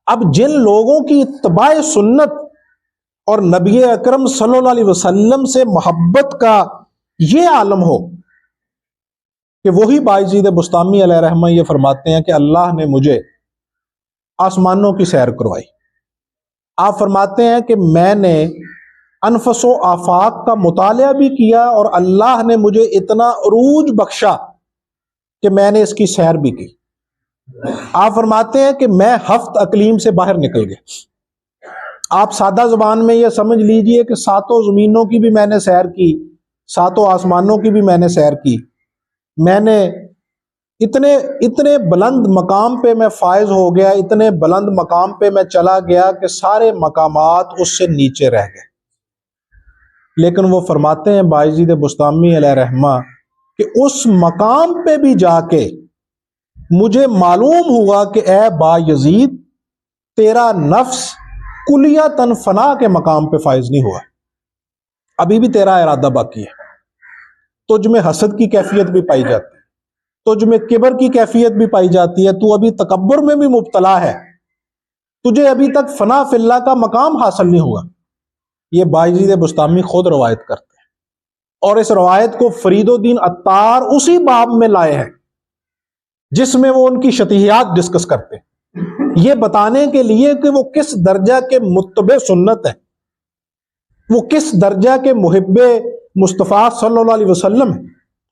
اب جن لوگوں کی اتباع سنت اور نبی اکرم صلی اللہ علیہ وسلم سے محبت کا یہ عالم ہو کہ وہی بایزید بسطامی علیہ رحمہ یہ فرماتے ہیں کہ اللہ نے مجھے آسمانوں کی سیر کروائی۔ آپ فرماتے ہیں کہ میں نے انفس و آفاق کا مطالعہ بھی کیا اور اللہ نے مجھے اتنا عروج بخشا کہ میں نے اس کی سیر بھی کی۔ آپ فرماتے ہیں کہ میں ہفت اقلیم سے باہر نکل گیا۔ آپ سادہ زبان میں یہ سمجھ لیجئے کہ ساتوں زمینوں کی بھی میں نے سیر کی، ساتوں آسمانوں کی بھی میں نے سیر کی۔ میں نے اتنے بلند مقام پہ میں فائز ہو گیا، اتنے بلند مقام پہ میں چلا گیا کہ سارے مقامات اس سے نیچے رہ گئے۔ لیکن وہ فرماتے ہیں بایزید بسطامی علیہ رحمہ کہ اس مقام پہ بھی جا کے مجھے معلوم ہوا کہ اے با یزید تیرا نفس کلیتاً فنا کے مقام پہ فائز نہیں ہوا، ابھی بھی تیرا ارادہ باقی ہے، تجھ میں حسد کی کیفیت بھی پائی جاتی ہے، تجھ میں کبر کی کیفیت بھی پائی جاتی ہے، تو ابھی تکبر میں بھی مبتلا ہے، تجھے ابھی تک فنا فی اللہ کا مقام حاصل نہیں ہوا۔ یہ بایزید بسطامی خود روایت کرتے ہیں، اور اس روایت کو فرید الدین عطار اسی باب میں لائے ہیں جس میں وہ ان کی شتیحات ڈسکس کرتے ہیں، یہ بتانے کے لیے کہ وہ کس درجہ کے متبع سنت ہیں، وہ کس درجہ کے محب مصطفیٰ صلی اللہ علیہ وسلم ہیں،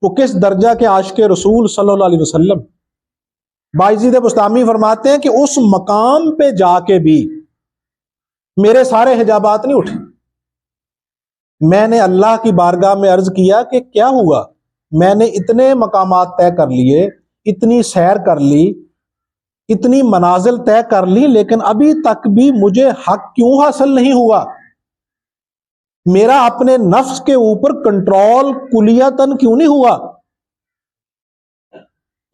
وہ کس درجہ کے عاشق رسول صلی اللہ علیہ وسلم۔ بایزید بسطامی فرماتے ہیں کہ اس مقام پہ جا کے بھی میرے سارے حجابات نہیں اٹھے۔ میں نے اللہ کی بارگاہ میں عرض کیا کہ کیا ہوا؟ میں نے اتنے مقامات طے کر لیے، اتنی سیر کر لی، اتنی منازل طے کر لی، لیکن ابھی تک بھی مجھے حق کیوں حاصل نہیں ہوا؟ میرا اپنے نفس کے اوپر کنٹرول کلیتاً کیوں نہیں ہوا؟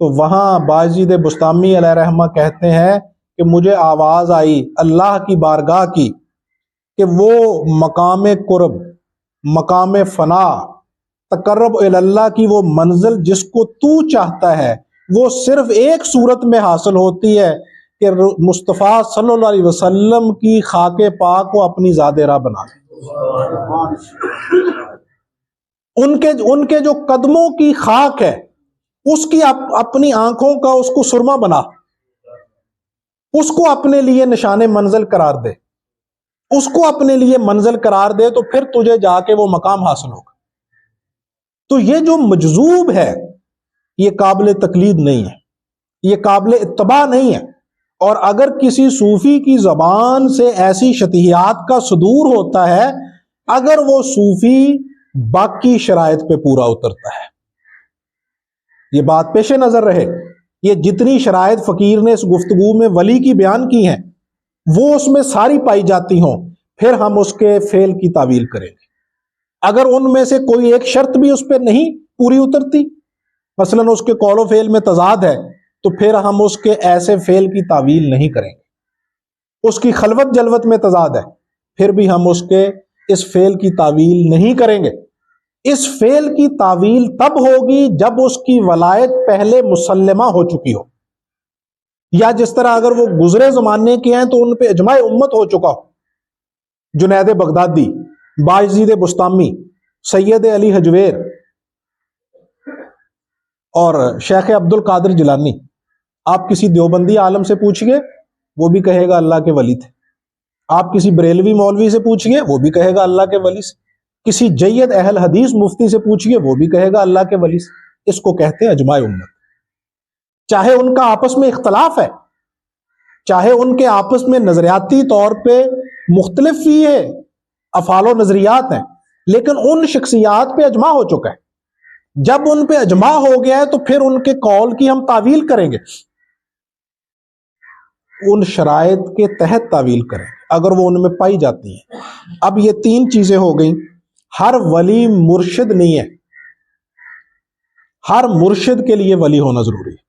تو وہاں باجید بسطامی علیہ رحمہ کہتے ہیں کہ مجھے آواز آئی اللہ کی بارگاہ کی کہ وہ مقام قرب، مقام فنا، تقرب اللہ کی وہ منزل جس کو تو چاہتا ہے، وہ صرف ایک صورت میں حاصل ہوتی ہے کہ مصطفیٰ صلی اللہ علیہ وسلم کی خاک پاک کو اپنی ذات راہ بنا لے۔ ان کے جو قدموں کی خاک ہے اس کی اپنی آنکھوں کا اس کو سرما بنا، اس کو اپنے لیے نشان منزل قرار دے، اس کو اپنے لیے منزل قرار دے، تو پھر تجھے جا کے وہ مقام حاصل ہوگا۔ تو یہ جو مجذوب ہے یہ قابل تقلید نہیں ہے، یہ قابل اتباع نہیں ہے۔ اور اگر کسی صوفی کی زبان سے ایسی شتیحات کا صدور ہوتا ہے، اگر وہ صوفی باقی شرائط پہ پورا اترتا ہے، یہ بات پیش نظر رہے، یہ جتنی شرائط فقیر نے اس گفتگو میں ولی کی بیان کی ہیں وہ اس میں ساری پائی جاتی ہوں، پھر ہم اس کے فعل کی تعویل کریں گے۔ اگر ان میں سے کوئی ایک شرط بھی اس پہ نہیں پوری اترتی، مثلا اس کے قول و فعل میں تضاد ہے، تو پھر ہم اس کے ایسے فعل کی تعویل نہیں کریں گے۔ اس کی خلوت جلوت میں تضاد ہے، پھر بھی ہم اس کے اس فعل کی تعویل نہیں کریں گے۔ اس فعل کی تعویل تب ہوگی جب اس کی ولایت پہلے مسلمہ ہو چکی ہو، یا جس طرح اگر وہ گزرے زمانے کے ہیں تو ان پہ اجماع امت ہو چکا ہو۔ جنید بغدادی، باجید بسطامی، سید علی حجویر اور شیخ عبد القادر جیلانی، آپ کسی دیوبندی عالم سے پوچھئے وہ بھی کہے گا اللہ کے ولی تھے، آپ کسی بریلوی مولوی سے پوچھئے وہ بھی کہے گا اللہ کے ولی سے، کسی جید اہل حدیث مفتی سے پوچھئے وہ بھی کہے گا اللہ کے ولی سے۔ اس کو کہتے ہیں اجماع امت۔ چاہے ان کا آپس میں اختلاف ہے، چاہے ان کے آپس میں نظریاتی طور پہ مختلف ہی ہے، افعال و نظریات ہیں، لیکن ان شخصیات پہ اجماع ہو چکا ہے۔ جب ان پہ اجماع ہو گیا ہے تو پھر ان کے قول کی ہم تعویل کریں گے، ان شرائط کے تحت تعویل کریں گے اگر وہ ان میں پائی جاتی ہیں۔ اب یہ تین چیزیں ہو گئیں۔ ہر ولی مرشد نہیں ہے، ہر مرشد کے لیے ولی ہونا ضروری ہے۔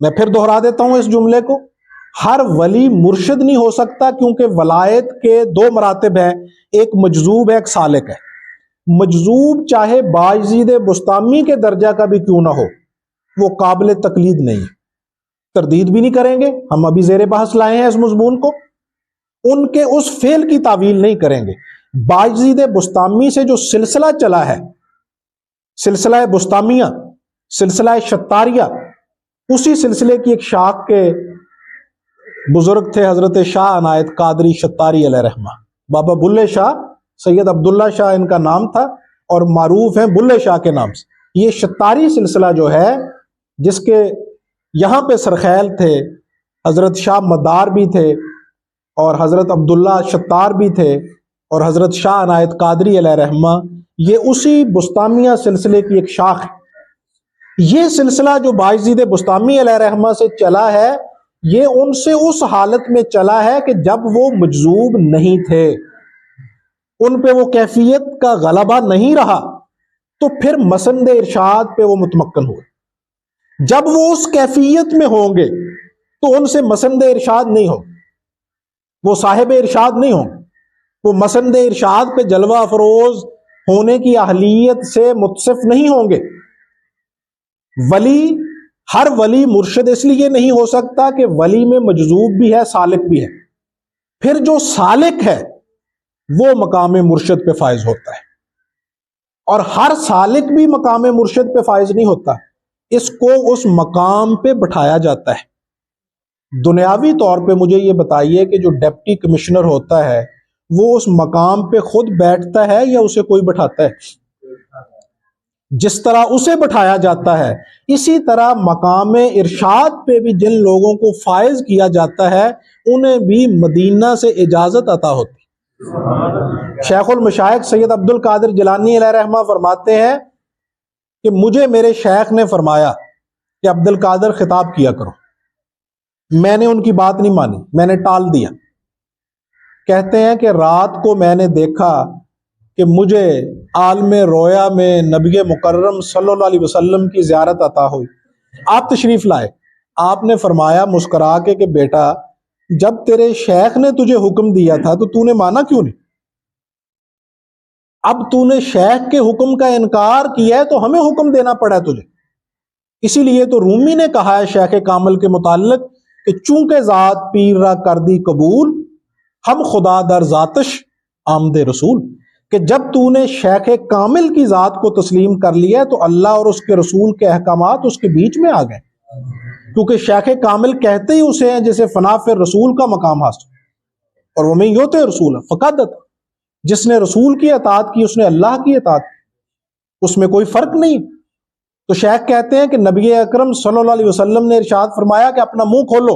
میں پھر دہرا دیتا ہوں اس جملے کو، ہر ولی مرشد نہیں ہو سکتا، کیونکہ ولایت کے دو مراتب ہیں، ایک مجذوب ہے، ایک سالک ہے۔ مجذوب چاہے باجید بسطامی کے درجہ کا بھی کیوں نہ ہو، وہ قابل تقلید نہیں ہے، تردید بھی نہیں کریں گے، ہم ابھی زیر بحث لائے ہیں اس مضمون کو، ان کے اس فعل کی تعویل نہیں کریں گے۔ باجید بسطامی سے جو سلسلہ چلا ہے، سلسلہ بسطامیہ، سلسلہ شتاریہ، اسی سلسلے کی ایک شاخ کے بزرگ تھے حضرت شاہ عنایت قادری شتاری علیہ رحمہ، بابا بلے شاہ، سید عبداللہ شاہ ان کا نام تھا اور معروف ہیں بلے شاہ کے نام سے۔ یہ شتاری سلسلہ جو ہے، جس کے یہاں پہ سرخیل تھے، حضرت شاہ مدار بھی تھے اور حضرت عبداللہ شتار بھی تھے اور حضرت شاہ عنایت قادری علیہ رحمہ، یہ اسی بسطامیہ سلسلے کی ایک شاخ ہے۔ یہ سلسلہ جو باجید بسطامی علیہ رحمہ سے چلا ہے، یہ ان سے اس حالت میں چلا ہے کہ جب وہ مجذوب نہیں تھے، ان پہ وہ کیفیت کا غلبہ نہیں رہا، تو پھر مسند ارشاد پہ وہ متمکن ہوئے۔ جب وہ اس کیفیت میں ہوں گے تو ان سے مسند ارشاد نہیں ہو، وہ صاحب ارشاد نہیں ہوں، وہ مسند ارشاد پہ جلوہ افروز ہونے کی اہلیت سے متصف نہیں ہوں گے۔ ولی، ہر ولی مرشد اس لیے نہیں ہو سکتا کہ ولی میں مجذوب بھی ہے، سالک بھی ہے۔ پھر جو سالک ہے وہ مقام مرشد پہ فائز ہوتا ہے، اور ہر سالک بھی مقام مرشد پہ فائز نہیں ہوتا، اس کو اس مقام پہ بٹھایا جاتا ہے۔ دنیاوی طور پہ مجھے یہ بتائیے کہ جو ڈپٹی کمشنر ہوتا ہے وہ اس مقام پہ خود بیٹھتا ہے یا اسے کوئی بٹھاتا ہے؟ جس طرح اسے بٹھایا جاتا ہے، اسی طرح مقام ارشاد پہ بھی جن لوگوں کو فائز کیا جاتا ہے انہیں بھی مدینہ سے اجازت عطا ہوتی۔ شیخ المشائخ سید عبد القادر جیلانی علیہ رحمہ فرماتے ہیں کہ مجھے میرے شیخ نے فرمایا کہ عبد القادر خطاب کیا کرو، میں نے ان کی بات نہیں مانی، میں نے ٹال دیا۔ کہتے ہیں کہ رات کو میں نے دیکھا کہ مجھے عالم رویا میں نبی مکرم صلی اللہ علیہ وسلم کی زیارت عطا ہوئی۔ آپ تشریف لائے، آپ نے فرمایا مسکرا کے کہ بیٹا جب تیرے شیخ نے تجھے حکم دیا تھا تو تو نے مانا کیوں نہیں؟ اب تو نے شیخ کے حکم کا انکار کیا ہے تو ہمیں حکم دینا پڑا ہے تجھے۔ اسی لیے تو رومی نے کہا ہے شیخ کامل کے متعلق کہ چونکہ ذات پیر را کر دی قبول، ہم خدا در ذاتش آمد رسول، کہ جب تو نے شیخ کامل کی ذات کو تسلیم کر لیا تو اللہ اور اس کے رسول کے احکامات اس کے بیچ میں آ گئے، کیونکہ شیخ کامل کہتے ہی اسے ہیں جسے فنا فی رسول کا مقام حاصل، اور وہ میں یوتے رسول فقط، جس نے رسول کی اطاعت کی اس نے اللہ کی اطاعت کی، اس میں کوئی فرق نہیں۔ تو شیخ کہتے ہیں کہ نبی اکرم صلی اللہ علیہ وسلم نے ارشاد فرمایا کہ اپنا منہ کھولو۔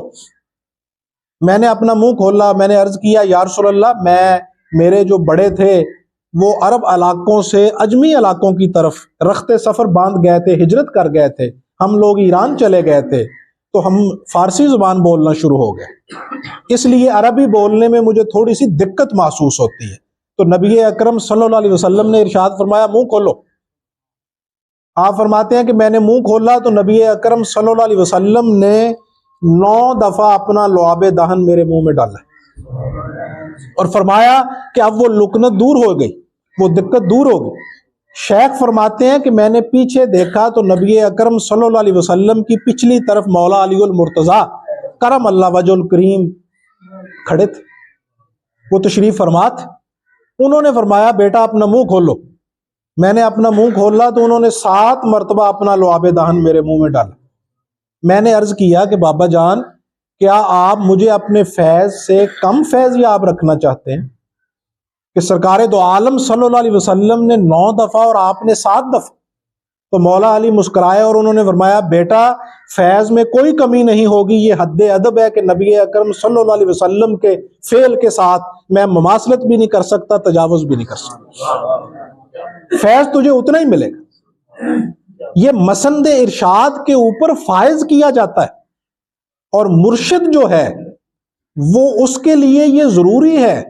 میں نے اپنا منہ کھولا، میں نے عرض کیا یا رسول اللہ، میرے جو بڑے تھے وہ عرب علاقوں سے عجمی علاقوں کی طرف رخت سفر باندھ گئے تھے، ہجرت کر گئے تھے، ہم لوگ ایران چلے گئے تھے، تو ہم فارسی زبان بولنا شروع ہو گئے، اس لیے عربی بولنے میں مجھے تھوڑی سی دقت محسوس ہوتی ہے۔ تو نبی اکرم صلی اللہ علیہ وسلم نے ارشاد فرمایا منہ کھولو۔ آپ فرماتے ہیں کہ میں نے منہ کھولا تو نبی اکرم صلی اللہ علیہ وسلم نے 9 دفعہ اپنا لعاب دہن میرے منہ میں ڈالا اور فرمایا کہ اب وہ لکنت دور ہو گئی، وہ دقت دور ہو گئی۔ شیخ فرماتے ہیں کہ میں نے پیچھے دیکھا تو نبی اکرم صلی اللہ علیہ وسلم کی پچھلی طرف مولا علی المرتضیٰ کرم اللہ وجہ الکریم کھڑے تھے، وہ تشریف فرما تھے۔ انہوں نے فرمایا بیٹا اپنا منہ کھولو۔ میں نے اپنا منہ کھولا تو انہوں نے 7 مرتبہ اپنا لعاب دہن میرے منہ میں ڈالا۔ میں نے عرض کیا کہ بابا جان کیا آپ مجھے اپنے فیض سے کم فیض یاب رکھنا چاہتے ہیں کہ سرکار دو عالم صلی اللہ علیہ وسلم نے 9 دفعہ اور آپ نے 7 دفعہ؟ تو مولا علی مسکرائے اور انہوں نے فرمایا بیٹا فیض میں کوئی کمی نہیں ہوگی، یہ حد ادب ہے کہ نبی اکرم صلی اللہ علیہ وسلم کے فعل کے ساتھ میں مماثلت بھی نہیں کر سکتا، تجاوز بھی نہیں کر سکتا، فیض تجھے اتنا ہی ملے گا۔ یہ مسند ارشاد کے اوپر فائز کیا جاتا ہے، اور مرشد جو ہے وہ اس کے لیے یہ ضروری ہے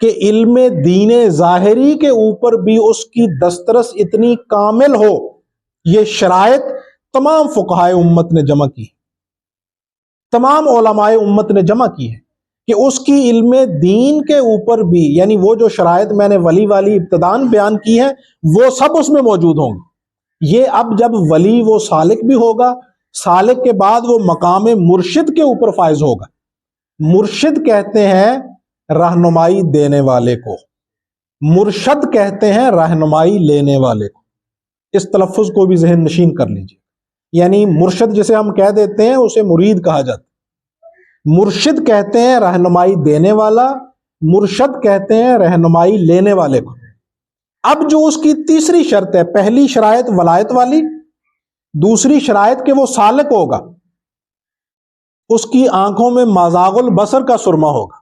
کہ علم دین ظاہری کے اوپر بھی اس کی دسترس اتنی کامل ہو۔ یہ شرائط تمام فقہائے امت نے جمع کی، تمام علماء امت نے جمع کی ہے کہ اس کی علم دین کے اوپر بھی، یعنی وہ جو شرائط میں نے ولی والی ابتدان بیان کی ہیں وہ سب اس میں موجود ہوں گے۔ یہ اب جب ولی وہ سالک بھی ہوگا، سالک کے بعد وہ مقام مرشد کے اوپر فائز ہوگا۔ مرشد کہتے ہیں رہنمائی دینے والے کو، مرشد کہتے ہیں رہنمائی لینے والے کو۔ اس تلفظ کو بھی ذہن نشین کر لیجیے، یعنی مرشد جسے ہم کہہ دیتے ہیں اسے مرید کہا جاتا ہے۔ مرشد کہتے ہیں رہنمائی دینے والا، مرشد کہتے ہیں رہنمائی لینے والے کو۔ اب جو اس کی تیسری شرط ہے، پہلی شرائط ولایت والی، دوسری شرائط کہ وہ سالک ہوگا، اس کی آنکھوں میں مازاغ البصر کا سرما ہوگا،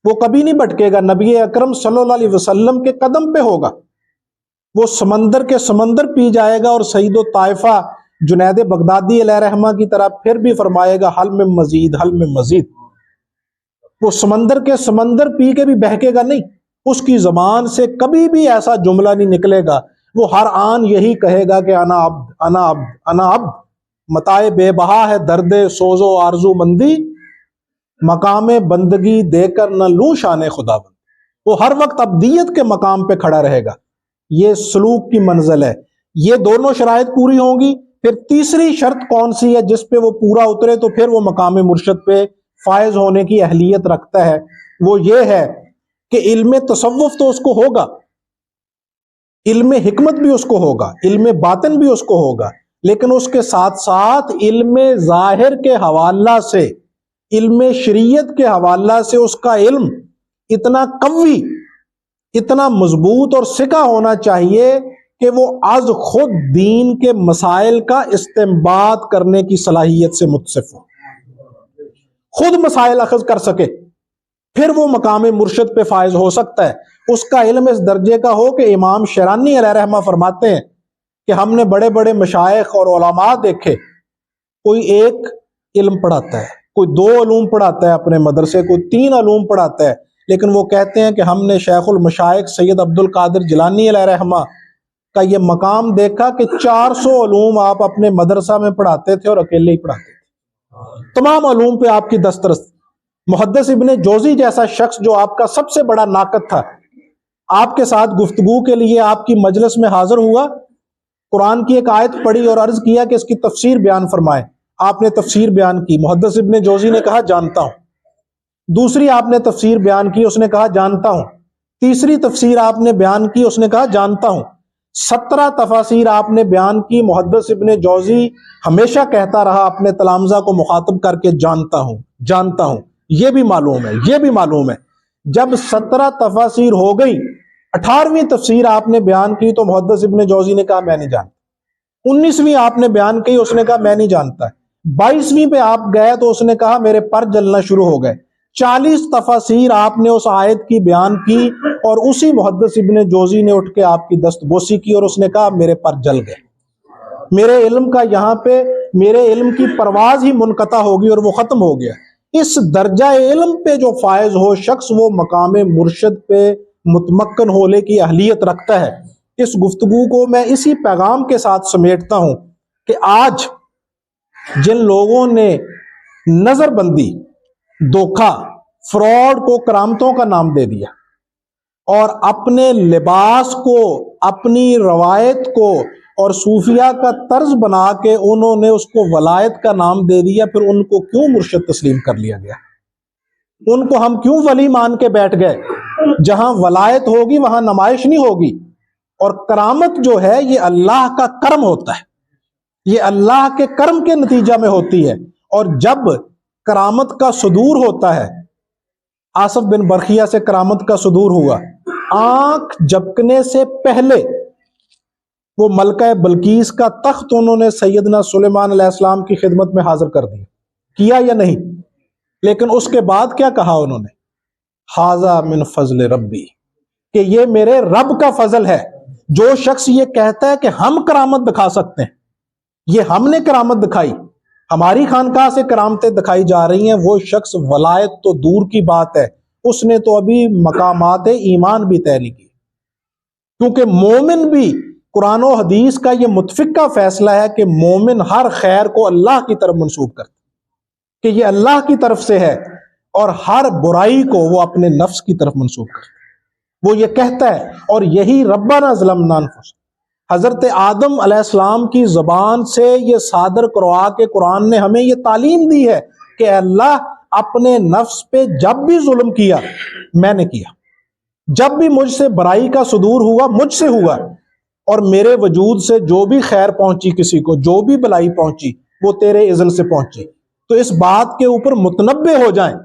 وہ کبھی نہیں بھٹکے گا، نبی اکرم صلی اللہ علیہ وسلم کے قدم پہ ہوگا، وہ سمندر کے سمندر پی جائے گا، اور سعید و طائفہ جنید بغدادی علیہ رحمہ کی طرح پھر بھی فرمائے گا حل میں مزید، حل میں مزید۔ وہ سمندر کے سمندر پی کے بھی بہکے گا نہیں، اس کی زبان سے کبھی بھی ایسا جملہ نہیں نکلے گا، وہ ہر آن یہی کہے گا کہ انا عبد انا عبد انا عبد، متاع بے بہا ہے درد سوز و آرزو مندی، مقام بندگی دے کر نہ لوں شان خدا بند۔ وہ ہر وقت عبدیت کے مقام پہ کھڑا رہے گا، یہ سلوک کی منزل ہے۔ یہ دونوں شرائط پوری ہوں گی، پھر تیسری شرط کون سی ہے جس پہ وہ پورا اترے تو پھر وہ مقام مرشد پہ فائز ہونے کی اہلیت رکھتا ہے، وہ یہ ہے کہ علم تصوف تو اس کو ہوگا، علم حکمت بھی اس کو ہوگا، علم باطن بھی اس کو ہوگا، لیکن اس کے ساتھ ساتھ علم ظاہر کے حوالہ سے، علم شریعت کے حوالہ سے اس کا علم اتنا قوی، اتنا مضبوط اور سکہ ہونا چاہیے کہ وہ از خود دین کے مسائل کا استنباط کرنے کی صلاحیت سے متصف ہو، خود مسائل اخذ کر سکے، پھر وہ مقام مرشد پہ فائز ہو سکتا ہے۔ اس کا علم اس درجے کا ہو کہ امام شیرانی علیہ رحمہ فرماتے ہیں کہ ہم نے بڑے بڑے مشائخ اور علماء دیکھے، کوئی ایک علم پڑھاتا ہے، کوئی 2 علوم پڑھاتا ہے اپنے مدرسے کو 3 علوم پڑھاتا ہے، لیکن وہ کہتے ہیں کہ ہم نے شیخ المشائخ سید عبد القادر جیلانی علیہ رحمہ کا یہ مقام دیکھا کہ 400 علوم آپ اپنے مدرسہ میں پڑھاتے تھے اور اکیلے ہی پڑھاتے تھے، تمام علوم پہ آپ کی دسترس۔ محدث ابن جوزی جیسا شخص جو آپ کا سب سے بڑا ناقد تھا، آپ کے ساتھ گفتگو کے لیے آپ کی مجلس میں حاضر ہوا، قرآن کی ایک آیت پڑھی اور عرض کیا کہ اس کی تفسیر بیان فرمائیں۔ آپ نے تفسیر بیان کی، محدث ابن جوزی نے کہا جانتا ہوں۔ دوسری آپ نے تفسیر بیان کی، اس نے کہا جانتا ہوں۔ تیسری تفسیر آپ نے بیان کی، اس نے کہا جانتا ہوں۔ 17 تفاسیر آپ نے بیان کی، محدث ابن جوزی ہمیشہ کہتا رہا اپنے تلامذہ کو مخاطب کر کے جانتا ہوں جانتا ہوں، یہ بھی معلوم ہے، یہ بھی معلوم ہے۔ جب 17 تفاسیر ہو گئی، 18ویں تفسیر آپ نے بیان کی تو محدث ابن جوزی نے کہا میں نہیں جانتا۔ 19ویں آپ نے بیان کی، اس نے کہا میں نہیں جانتا۔ 22ویں پہ آپ گئے تو اس نے کہا میرے پر جلنا شروع ہو گئے۔ 40 تفاسیر آپ نے اس آیت کی بیان کی اور اسی محدث ابن جوزی نے اٹھ کے آپ کی دست بوسی کی اور اس نے کہا میرے پر جل گئے، میرے علم کا یہاں پہ میرے علم کی پرواز ہی منقطع ہوگی اور وہ ختم ہو گیا۔ اس درجہ علم پہ جو فائز ہو شخص، وہ مقام مرشد پہ متمکن ہونے کی اہلیت رکھتا ہے۔ اس گفتگو کو میں اسی پیغام کے ساتھ سمیٹتا ہوں کہ آج جن لوگوں نے نظر بندی، دھوکہ، فراڈ کو کرامتوں کا نام دے دیا اور اپنے لباس کو، اپنی روایت کو اور صوفیہ کا طرز بنا کے انہوں نے اس کو ولایت کا نام دے دیا، پھر ان کو کیوں مرشد تسلیم کر لیا گیا؟ ان کو ہم کیوں ولی مان کے بیٹھ گئے؟ جہاں ولایت ہوگی وہاں نمائش نہیں ہوگی، اور کرامت جو ہے یہ اللہ کا کرم ہوتا ہے، یہ اللہ کے کرم کے نتیجہ میں ہوتی ہے۔ اور جب کرامت کا صدور ہوتا ہے، آصف بن برخیہ سے کرامت کا صدور ہوا، آنکھ جھپکنے سے پہلے وہ ملکہ بلقیس کا تخت انہوں نے سیدنا سلیمان علیہ السلام کی خدمت میں حاضر کر دیا، کیا یا نہیں؟ لیکن اس کے بعد کیا کہا انہوں نے؟ ھذا من فضل ربی، کہ یہ میرے رب کا فضل ہے۔ جو شخص یہ کہتا ہے کہ ہم کرامت دکھا سکتے ہیں، یہ ہم نے کرامت دکھائی، ہماری خانقاہ سے کرامتیں دکھائی جا رہی ہیں، وہ شخص ولایت تو دور کی بات ہے، اس نے تو ابھی مقامات ایمان بھی طے نہیں کی، کیونکہ مومن بھی قرآن و حدیث کا یہ متفقہ فیصلہ ہے کہ مومن ہر خیر کو اللہ کی طرف منسوب کرتا کہ یہ اللہ کی طرف سے ہے، اور ہر برائی کو وہ اپنے نفس کی طرف منسوب کرتا، وہ یہ کہتا ہے۔ اور یہی ربنا ظلمنا انفسنا، حضرت آدم علیہ السلام کی زبان سے یہ صادر کروا کے قرآن نے ہمیں یہ تعلیم دی ہے کہ اللہ اپنے نفس پہ جب بھی ظلم کیا میں نے کیا، جب بھی مجھ سے برائی کا صدور ہوا مجھ سے ہوا، اور میرے وجود سے جو بھی خیر پہنچی کسی کو، جو بھی بلائی پہنچی وہ تیرے اذن سے پہنچی۔ تو اس بات کے اوپر متنبہ ہو جائیں،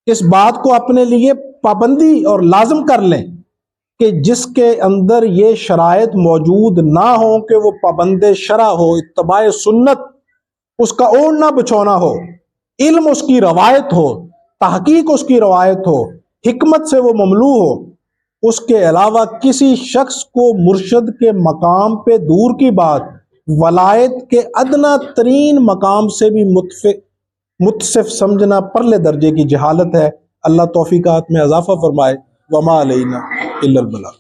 اس بات کو اپنے لیے پابندی اور لازم کر لیں کہ جس کے اندر یہ شرائط موجود نہ ہو کہ وہ پابند شرع ہو، اتباع سنت اس کا اوڑھنا بچھونا ہو، علم اس کی روایت ہو، تحقیق اس کی روایت ہو، حکمت سے وہ مملو ہو، اس کے علاوہ کسی شخص کو مرشد کے مقام پہ دور کی بات، ولایت کے ادنا ترین مقام سے بھی متصف سمجھنا پرلے درجے کی جہالت ہے۔ اللہ توفیقات میں اضافہ فرمائے۔ وما علینا الا البلاغ۔